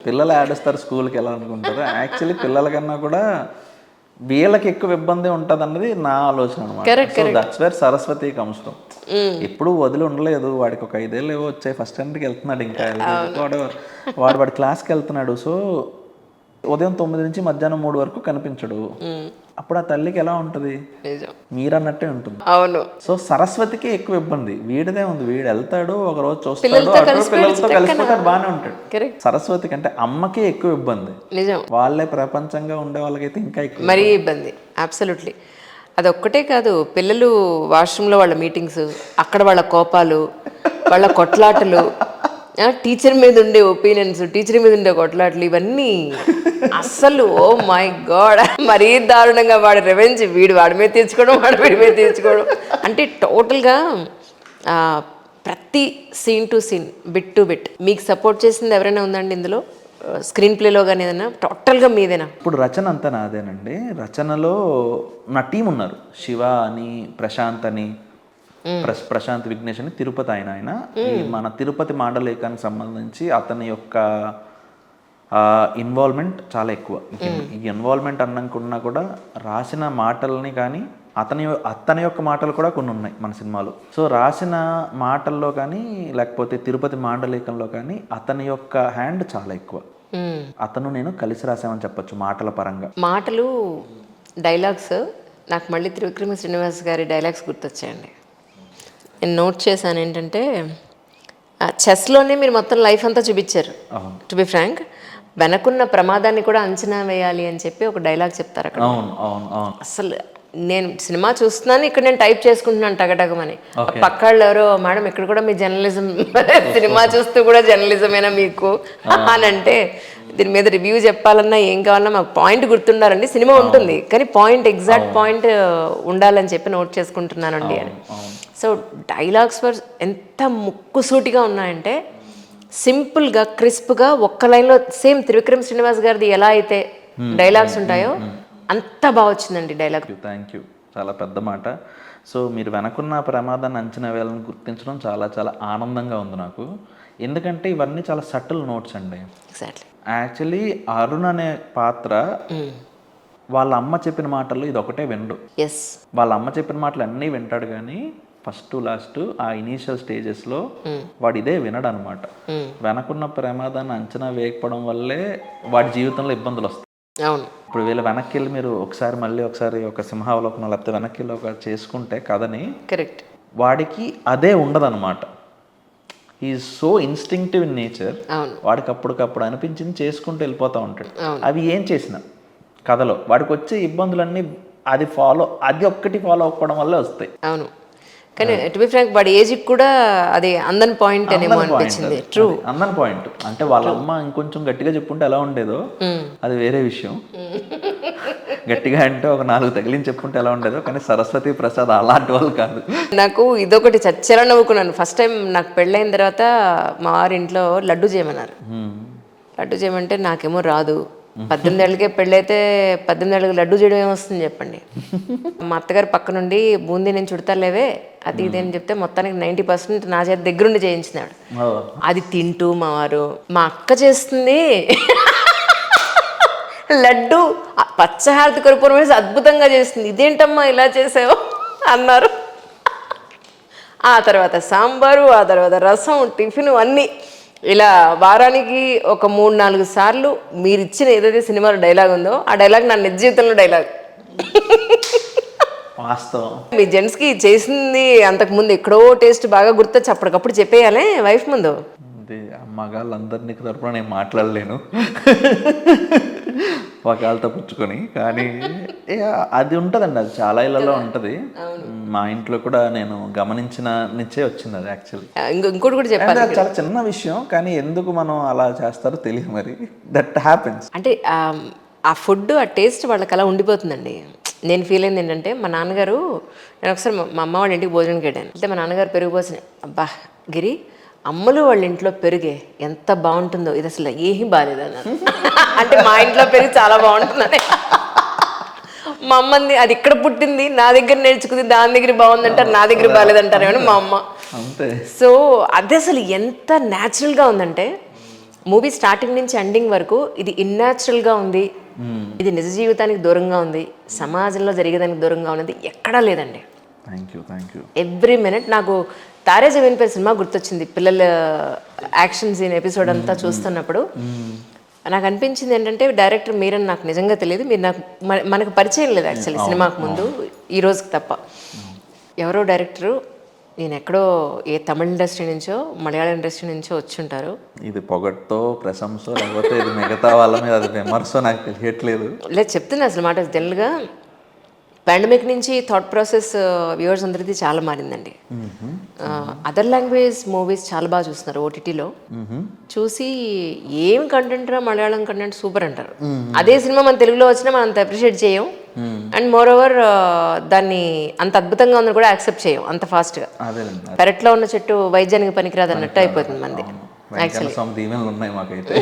పిల్లలు ఏడుస్తారు స్కూల్కి వెళ్ళాలనుకుంటారు. యాక్చువల్లీ పిల్లల కన్నా కూడా వీళ్ళకి ఎక్కువ ఇబ్బంది ఉంటుంది అన్నది నా ఆలోచన అనమాట. So that's where Saraswati comes from. ఎప్పుడు వదిలి ఉండలేదు. వాడికి ఒక 5 ఏళ్ళు ఏవో వచ్చాయి. ఫస్ట్ స్టాండర్డ్కి వెళ్తున్నాడు. ఇంకా వాడు క్లాస్కి వెళ్తున్నాడు. సో ఉదయం 9 నుంచి మధ్యాహ్నం 3 వరకు కనిపించడు. అప్పుడు ఆ తల్లికి ఎలా ఉంటుంది? మీరన్నట్టే ఉంటుంది. అవును. సో సరస్వతికి ఎక్కువ ఇబ్బంది. వీడిదే ఉంది. వీడు వెళ్తాడు, ఒక రోజు చూస్తాడు, పిల్లలతో కలిసిపోతాడు, బాగానే ఉంటాడు. సరస్వతికి అంటే అమ్మకే ఎక్కువ ఇబ్బంది. నిజం. వాళ్ళే ప్రపంచంగా ఉండే వాళ్ళకైతే ఇంకా ఎక్కువ మరీ ఇబ్బంది. అబ్సల్యూట్లీ. అదొక్కటే కాదు, పిల్లలు వాష్రూమ్లో వాళ్ళ మీటింగ్స్, అక్కడ వాళ్ళ కోపాలు, వాళ్ళ కొట్లాటలు, టీచర్ మీద ఉండే ఒపీనియన్స్, టీచర్ మీద ఉండే కొట్లాటలు, ఇవన్నీ అస్సలు ఓ మై గాడ్ మరీ దారుణంగా. వాడి రెవెంజ్ వాడి మీద తీర్చుకోవడం, వీడి మీద తీర్చుకోవడం, అంటే టోటల్గా ప్రతి scene to scene, bit to bit. మీకు సపోర్ట్ చేసింది ఎవరైనా ఉందండి ఇందులో? స్క్రీన్ ప్లేలో కానీ ఏదైనా టోటల్గా మీదేనా? ఇప్పుడు రచన అంతా నాదేనండి. రచనలో నా టీం ఉన్నారు. శివ అని, ప్రశాంత్ అని, ప్రశాంత్ విఘ్నేష్ అని, తిరుపతి ఆయన ఈ మన తిరుపతి మాండలికానికి సంబంధించి అతని యొక్క ఇన్వాల్వ్మెంట్ చాలా ఎక్కువ. ఈ ఇన్వాల్వ్మెంట్ అన్నకున్నా కూడా రాసిన మాటల్ని కానీ అతని యొక్క మాటలు కూడా కొన్ని ఉన్నాయి మన సినిమాలో. సో రాసిన మాటల్లో కానీ లేకపోతే తిరుపతి మాండలికంలో కానీ అతని యొక్క హ్యాండ్ చాలా ఎక్కువ. అతను నేను కలిసి రాసామని చెప్పొచ్చు మాటల పరంగా. మాటలు, డైలాగ్స్ నాకు మళ్ళీ త్రివిక్రమ శ్రీనివాస్ గారి డైలాగ్స్ గుర్తొచ్చాయండి. నేను నోట్ చేశాను ఏంటంటే, చెస్లోనే మీరు మొత్తం లైఫ్ అంతా చూపించారు. టు బి ఫ్రాంక్, వెనకున్న ప్రమాదాన్ని కూడా అంచనా వేయాలి అని చెప్పి ఒక డైలాగ్ చెప్తారు అక్కడ. అసలు నేను సినిమా చూస్తున్నాను, ఇక్కడ నేను టైప్ చేసుకుంటున్నాను టగటగమని. పక్కాళ్ళు ఎవరో, మేడం ఇక్కడ కూడా మీ జర్నలిజం, సినిమా చూస్తూ కూడా జర్నలిజమేనా మీకు అని అంటే, దీని మీద రివ్యూ చెప్పాలన్నా ఏం కావాలన్నా మాకు పాయింట్ గుర్తుండాలండి. సినిమా ఉంటుంది కానీ పాయింట్, ఎగ్జాక్ట్ పాయింట్ ఉండాలని చెప్పి నోట్ చేసుకుంటున్నానండి అని. సో డైలాగ్స్ వర్ ఎంత ముక్కుసూటిగా ఉన్నాయంటే, సింపుల్గా క్రిస్ప్గా ఒక్క లైన్లో, సేమ్ త్రివిక్రమ్ శ్రీనివాస్ గారిది ఎలా అయితే డైలాగ్స్ ఉంటాయో అంత బాగా వచ్చిందండి డైలాగ్. Thank you. చాలా పెద్ద మాట. సో మీరు వెనకున్న ప్రమాదాన్ని అంచనా వేయాలని గుర్తించడం చాలా చాలా ఆనందంగా ఉంది నాకు. ఎందుకంటే ఇవన్నీ చాలా సటిల్ నోట్స్ అండి. ఎగ్జాక్ట్లీ. యాక్చువల్లీ అరుణ్ అనే పాత్ర వాళ్ళ అమ్మ చెప్పిన మాటలు ఇది ఒకటే వినడు. వాళ్ళ అమ్మ చెప్పిన మాటలు అన్నీ వింటాడు, కానీ ఫస్ట్ లాస్ట్ ఆ ఇనీషియల్ స్టేజెస్లో వాడు ఇదే వినడు అనమాట. వెనకున్న ప్రమాదాన్ని అంచనా వేయకపోవడం వల్లే వాడి జీవితంలో ఇబ్బందులు వస్తాయి. అవును. ఇప్పుడు వీళ్ళ వెనక్కి వెళ్ళి మీరు మళ్ళీ ఒకసారి ఒక సింహావలోకనం లేకపోతే వెనక్కి వెళ్ళి ఒక చేసుకుంటే కథని, కరెక్ట్, వాడికి అదే ఉండదన్నమాట. Is so instinctive in nature. వాడికి అప్పటికప్పుడు అనిపించింది చేసుకుంటూ వెళ్ళిపోతూ ఉంటాడు. అవి ఏం చేసినా కథలో వాడికి వచ్చే ఇబ్బందులన్నీ అది ఒక్కటి ఫాలో అవ్వడం వల్లే వస్తాయి. అవును. కానీ టు బి ఫ్రాంక్, వాడి ఏజ్కి కూడా అది అందని పాయింట్ అనేమో అనిపించింది. ట్రూ, అందని పాయింట్. అంటే వాళ్ళ అమ్మ ఇంకొంచెం గట్టిగా చెప్పుంటే ఎలా ఉండేదో అది వేరే విషయం. గట్టిగా అంటే ఒక 4 తగిలించి చెప్పుంటే ఎలా ఉండేదో. కానీ సరస్వతి ప్రసాద్ అలాంటి వాళ్ళు కాదు. నాకు ఇదొకటి చచ్చేలా నవ్వుకున్నాను. ఫస్ట్ టైం నాకు పెళ్ళైన తర్వాత మా వారి ఇంట్లో లడ్డు చేయమన్నారు. లడ్డు చేయమంటే నాకేమో రాదు. 18 ఏళ్ళకే పెళ్ళైతే 18 ఏళ్ళకి లడ్డు చేయడం ఏమొస్తుంది చెప్పండి. మా అత్తగారు పక్క నుండి బూందీ నేను చుడతాలేవే అది ఇది అని చెప్తే మొత్తానికి 90% నా చేతి దగ్గరుండి చేయించినాడు. అది తింటూ మా వారు, మా అక్క చేస్తుంది లడ్డు పచ్చహారతి కర్పూరం వేసి అద్భుతంగా చేస్తుంది, ఇదేంటమ్మా ఇలా చేసావు అన్నారు. ఆ తర్వాత సాంబారు, ఆ తర్వాత రసం, టిఫిన్ అన్నీ ఇలా వారానికి ఒక 3-4 సార్లు మీరు ఇచ్చిన ఏదైతే సినిమాలో డైలాగ్ ఉందో ఆ డైలాగ్ నా నిజ జీవితంలో డైలాగ్. వాస్తవం. మీ జెంట్స్కి చేసింది అంతకుముందు ఎక్కడో టేస్ట్ బాగా గుర్తొచ్చి అప్పటికప్పుడు చెప్పేయాలి వైఫ్ ముందు. మగాళ్ళందరినీ తరపున నేను మాట్లాడలేను ఒకళ్ళతో పుచ్చుకొని, కానీ అది ఉంటుందండి. అది చాలా ఇళ్లలో ఉంటుంది. మా ఇంట్లో కూడా నేను గమనించిన నుంచే వచ్చింది అది. యాక్చువల్లీ ఇంకోటి కూడా చెప్పాలి, చాలా చిన్న విషయం కానీ ఎందుకు మనం అలా చేస్తారో తెలియదు, మరి దట్ హ్యాపెన్స్. అంటే ఆ ఫుడ్, ఆ టేస్ట్ వాళ్ళకి అలా ఉండిపోతుందండి. నేను ఫీల్ అయింది ఏంటంటే, మా నాన్నగారు, నేను ఒకసారి మా అమ్మ వాళ్ళ ఇంటికి భోజనానికి వెళ్ళాను. అయితే మా నాన్నగారు పెరుగు పోసిన, అబ్బా గిరి అమ్మలు వాళ్ళ ఇంట్లో పెరుగే ఎంత బాగుంటుందో, ఇది అసలు ఏమీ బాగాలేదు అన్నారు. అంటే మా ఇంట్లో పెరుగు చాలా బాగుంటుందని. మా అమ్మని అది ఇక్కడ పుట్టింది, నా దగ్గర నేర్చుకుంది, దాని దగ్గర బాగుందంటారు, నా దగ్గర బాగాలేదంటారు అని మా అమ్మ. సో అది అసలు ఎంత న్యాచురల్గా ఉందంటే, మూవీ స్టార్టింగ్ నుంచి ఎండింగ్ వరకు ఇది ఇన్యాచురల్గా ఉంది, ఇది నిజ జీవితానికి దూరంగా ఉంది, సమాజంలో జరిగేదానికి దూరంగా ఉన్నది ఎక్కడా లేదండి. Thank you. ఎవ్రీ మినిట్ నాకు తారే జమీన్ పై సినిమా గుర్తొచ్చింది. పిల్లల యాక్షన్ సీన్ ఎపిసోడ్ అంతా చూస్తున్నప్పుడు నాకు అనిపించింది ఏంటంటే, డైరెక్టర్ మీరని నాకు నిజంగా తెలియదు, మీరు నాకు మనకు పరిచయం లేదు యాక్చువల్లీ సినిమాకు ముందు, ఈ రోజుకి తప్ప. ఎవరో డైరెక్టరు, నేను ఎక్కడో ఏ తమిళ ఇండస్ట్రీ నుంచో మలయాళ ఇండస్ట్రీ నుంచో వచ్చి ఉంటారు. ఇది పొగడ్తో ప్రశంస లేకపోతే ఇది మిగతా వాళ్ళ మీద అది విమర్శ నాకు తెలియట్లేదు. లేదు చెప్తున్నా అసలు మాట. జనరల్గా పాండమిక్ నుంచి థాట్ ప్రాసెస్ వ్యూవర్స్ అందరిది చాలా మారిందండి. అదర్ లాంగ్వేజ్ మూవీస్ చాలా బాగా చూస్తున్నారు ఓటీటీలో. చూసి ఏం కంటెంట్ రా మలయాళం కంటెంట్ సూపర్ అంటారు. అదే సినిమా మన తెలుగులో వచ్చినా మనం అంత అప్రిషియేట్ చేయం. అండ్ మోర్ ఓవర్ దాన్ని అంత అద్భుతంగా ఉందని కూడా యాక్సెప్ట్ చేయం అంత ఫాస్ట్గా. పెరట్లో ఉన్న చెట్టు వైద్యానికి పనికిరాదు అన్నట్టు అయిపోతుంది మంది. ఉన్నాయి మాకైతే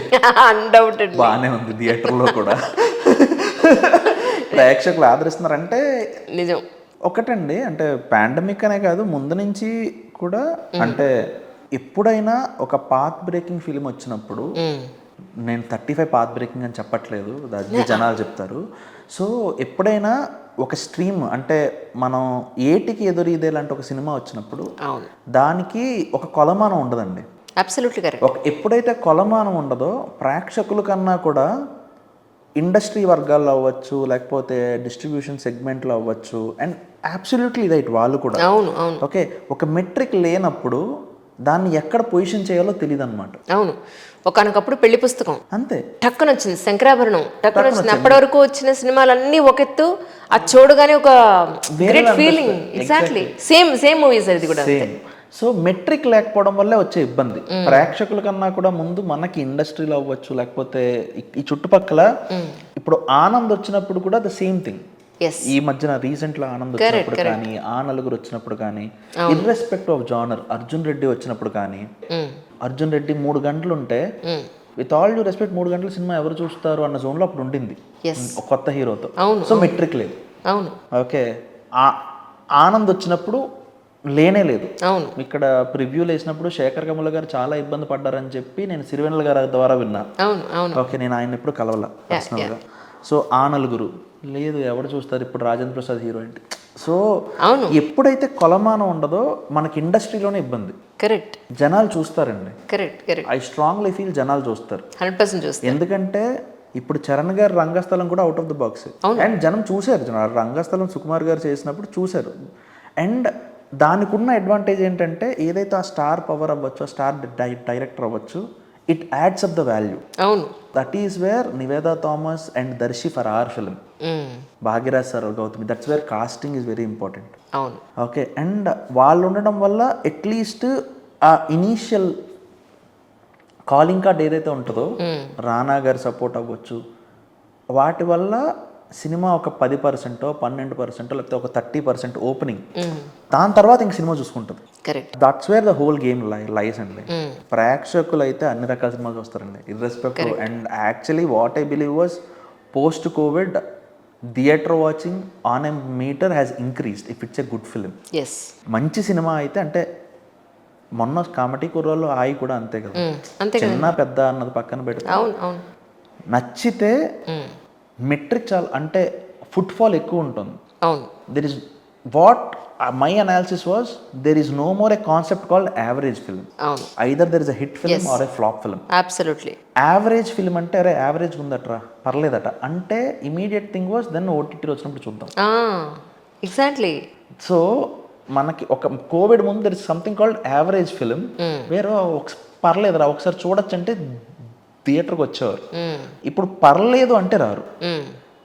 అన్డౌటెడ్ బాగానే ఉంది. థియేటర్లో కూడా ప్రేక్షకులు ఆదరిస్తున్నారంటే నిజం. ఒకటండి, అంటే పాండమిక్ అనే కాదు, ముందు నుంచి కూడా అంటే ఎప్పుడైనా ఒక పాత్ బ్రేకింగ్ ఫిలిం వచ్చినప్పుడు, నేను 35 పాత్ బ్రేకింగ్ అని చెప్పట్లేదు, అది జనాలు చెప్తారు. సో ఎప్పుడైనా ఒక స్ట్రీమ్ అంటే మనం ఏటికి ఎదురీదే లాంటి ఒక సినిమా వచ్చినప్పుడు దానికి ఒక కొలమానం ఉండదండి. Absolutely correct. ఎప్పుడైతే కొలమానం ఉండదో ప్రేక్షకుల కన్నా కూడా ఇండస్ట్రీ వర్గాల్లో అవ్వచ్చు, లేకపోతే డిస్ట్రిబ్యూషన్ సెగ్మెంట్లో అవ్వచ్చు, అండ్ అబ్సల్యూట్లీ రైట్ వాళ్ళు కూడా. అవును అవును. ఓకే, ఒక మెట్రిక్ లేనప్పుడు దాన్ని ఎక్కడ పొజిషన్ చేయాలో తెలియదు అనమాట. అవును. ఒకనొకప్పుడు పెళ్లి పుస్తకం అంతే టక్కున వచ్చింది, శంకరాభరణం టక్కున వచ్చింది. అప్పటి వరకు వచ్చిన సినిమాలన్నీ ఒకెత్తు, అది చూడగానే ఒక great feeling. Exactly same movies అది కూడా. సో మెట్రిక్ లేకపోవడం వల్లే వచ్చే ఇబ్బంది. ప్రేక్షకుల కన్నా కూడా ముందు మనకి ఇండస్ట్రీలో అవ్వచ్చు, లేకపోతే ఈ చుట్టుపక్కల ఇప్పుడు ఆనంద్ వచ్చినప్పుడు కూడా ద సేమ్ థింగ్. ఈ మధ్యన రీసెంట్ లో ఆనంద్ వచ్చినప్పుడు కానీ, ఆ నలుగురు వచ్చినప్పుడు కానీ, ఇర్రెస్పెక్ట్ ఆఫ్ జానర్, అర్జున్ రెడ్డి వచ్చినప్పుడు కానీ, అర్జున్ రెడ్డి 3 గంటలు ఉంటే విత్ ఆల్ డ్యూ రెస్పెక్ట్ 3 గంటల సినిమా ఎవరు చూస్తారు అన్న జోన్ లో అప్పుడు ఉండింది కొత్త హీరోతో. సో మెట్రిక్ లేదు. అవును. ఓకే, ఆనంద్ వచ్చినప్పుడు లేనే లేదు. అవును. ఇక్కడ ప్రివ్యూలు వేసినప్పుడు శేఖర్ కమల గారు చాలా ఇబ్బంది పడ్డారని చెప్పి నేను సిరివెన్నెల గారి ద్వారా విన్నా. అవును అవును. ఓకే, నేను ఆయన ఎప్పుడు కలవాల పర్సనల్గా. సో ఆ నలుగురు లేదు, ఎవరు చూస్తారు ఇప్పుడు రాజేంద్ర ప్రసాద్ హీరో అంటే. సో ఎప్పుడైతే కొలమానం ఉండదో మనకి ఇండస్ట్రీలోనే ఇబ్బంది. కరెక్ట్. జనాలు చూస్తారండి. Correct correct. I strongly feel జనాలు చూస్తారు 100% చూస్తారు. ఎందుకంటే ఇప్పుడు చరణ్ గారు రంగస్థలం కూడా out of the box, and జనం చూశారు. జనాలు రంగస్థలం సుకుమార్ గారు చేసినప్పుడు చూశారు. అండ్ దానికి ఉన్న అడ్వాంటేజ్ ఏంటంటే ఏదైతే ఆ స్టార్ పవర్ అవ్వచ్చు, ఆ స్టార్ డైరెక్టర్ అవ్వచ్చు, it adds up the value. అవును. That is where Nivetha Thomas and Darshi for our film, Bhagyaraj sir, Gautami, that's where casting is very important. అవును. ఓకే, అండ్ వాళ్ళు ఉండడం వల్ల అట్లీస్ట్ ఆ ఇనీషియల్ కాలింగ్ కార్డ్ ఏదైతే ఉంటుందో, రానా గారి సపోర్ట్ అవ్వచ్చు, వాటి వల్ల సినిమా ఒక 10%, 12%, లేకపోతే ఒక 30% ఓపెనింగ్, దాని తర్వాత ఇంక సినిమా చూసుకుంటుంది. That's where the whole game lies అండి. ప్రేక్షకులు అయితే అన్ని రకాల సినిమాలు చూస్తారండి irrespective. And actually what I believe was post covid theatre watching on a metre has increased if it's a good film. మంచి సినిమా అయితే, అంటే మొన్న కామెడీ కుర్రాళ్ళు ఆయి కూడా అంతే కదా, చిన్న పెద్ద అన్నది పక్కన పెడితే నచ్చితే మెట్రిక్ చాలా, అంటే ఫుట్ ఫాల్ ఎక్కువ ఉంటుంది. There is what my analysis was, there is no more a concept called average film. Either there is a hit film or a flop film. Absolutely. Average film అంటే అరే average ఉందట్రా, పర్లేదట అంటే immediate thing was then OTT వచ్చినప్పుడు చూద్దాం. Exactly. So మనకి ఒక covid ముందు there is something called average film, వేరే పర్లేదురా ఒకసారి చూడొచ్చు అంటే థియేటర్కి వచ్చేవారు. ఇప్పుడు పర్లేదు అంటే రారు,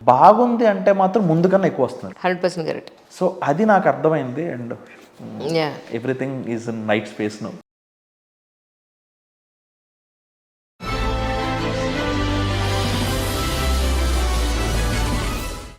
బాగుంది అంటే మాత్రం ముందు కన్నా ఎక్కువ వస్తున్నారు. 100% కరెక్ట్. సో అది నాకు అర్థమైంది. And everything is in night space now.